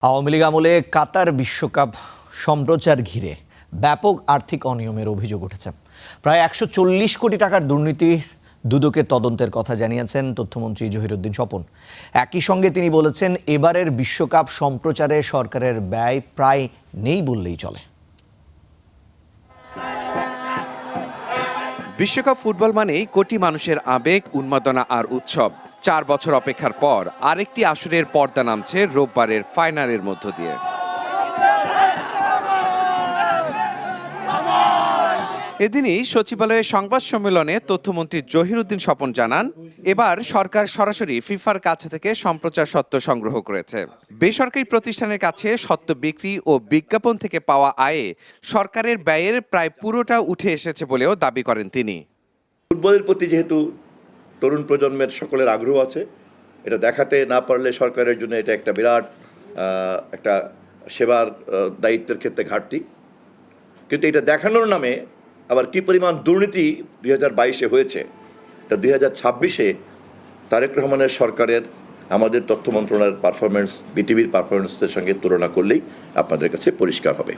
আওয়ামী লীগ আমলে কাতার বিশ্বকাপ সম্প্রচার ঘিরে ব্যাপক আর্থিক অনিয়মের অভিযোগ উঠেছে। প্রায় ১৪০ কোটি টাকার দুর্নীতির দুদকের তদন্তের কথা জানিয়েছেন তথ্যমন্ত্রী জহিরুদ্দিন স্বপন। একই সঙ্গে তিনি বলেছেন, এবারের বিশ্বকাপ সম্প্রচারে সরকারের ব্যয় প্রায় নেই বললেই চলে। বিশ্বকাপ ফুটবল মানেই কোটি মানুষের আবেগ, উন্মাদনা আর উৎসব। ৪ বছর অপেক্ষার পর আরেকটি আসরের পর্দা নামছে রোববারের ফাইনালের মধ্য দিয়ে। এদিনই সচিবালয়ে সংবাদ সম্মেলনে তথ্যমন্ত্রী জহিরুদ্দিন স্বপন জানান, এবার সরকার সরাসরি ফিফার কাছ থেকে সম্প্রচার স্বত্ব সংগ্রহ করেছে। বেসরকারি প্রতিষ্ঠানের কাছে স্বত্ব বিক্রি ও বিজ্ঞাপন থেকে পাওয়া আয়ে সরকারের ব্যয়ের প্রায় পুরোটা উঠে এসেছে বলেও দাবি করেন তিনি। ফুটবলের প্রতি যেহেতু তরুণ প্রজন্মের সকলের আগ্রহ আছে, এটা দেখাতে না পারলে সরকারের জন্য এটা একটা বিরাট একটা সেবার দায়িত্বের ক্ষেত্রে ঘাটতি। কিন্তু এটা দেখানোর নামে আবার কি পরিমাণ দুর্নীতি 2022-এ হয়েছে, এটা 2026-এ তারেক রহমানের সরকারের আমাদের তথ্য মন্ত্রণালয়ের পারফরমেন্স, বিটিভির পারফরমেন্সের সঙ্গে তুলনা করলেই আপনাদের কাছে পরিষ্কার হবে।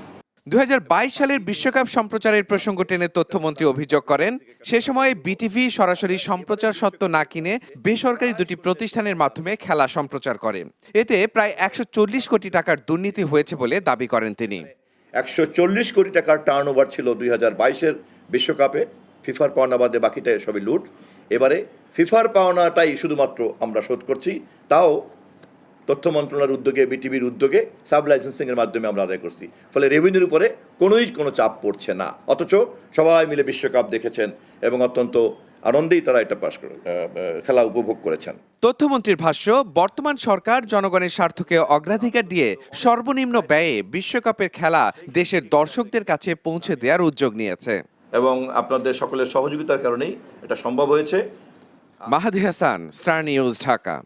2022 সালের বিশ্বকাপ সম্প্রচারের প্রসঙ্গ টেনে তথ্যমন্ত্রী অভিযোগ করেন, সে সময় বিটিভি সরাসরি সম্প্রচার স্বত্ব না কিনে বেসরকারি দুটি প্রতিষ্ঠানের মাধ্যমে খেলা সম্প্রচার করে। এতে প্রায় ১৪০ কোটি টাকার দুর্নীতি হয়েছে বলে দাবি করেন তিনি। ১৪০ কোটি টাকার টার্নওভার ছিল 2022-এর বিশ্বকাপে। ফিফার পাওনা বাদে বাকিটা সবই লুট। এবারে ফিফার পাওনাটাই শুধুমাত্র আমরা শোধ করছি, তাও তথ্য মন্ত্রণালয়ের উদ্যোগে, বিটিভির উদ্যোগে সাব লাইসেন্সিংয়ের মাধ্যমে আমরা আদায় করছি। ফলে রেভিনিউর উপরে কোনো চাপ পড়ছে না, অথচ সবাই মিলে বিশ্বকাপ দেখেছেন এবং অত্যন্ত আনন্দেই তারা এটা খেলা উপভোগ করেছেন। তথ্যমন্ত্রীর ভাষ্য, বর্তমান সরকার জনগণের স্বার্থকে অগ্রাধিকার দিয়ে সর্বনিম্ন ব্যয়ে বিশ্বকাপের খেলা দেশের দর্শকদের কাছে পৌঁছে দেওয়ার উদ্যোগ নিয়েছে এবং আপনাদের সকলের সহযোগিতার কারণেই এটা সম্ভব হয়েছে। মাহাদি হাসান, স্টার নিউজ, ঢাকা।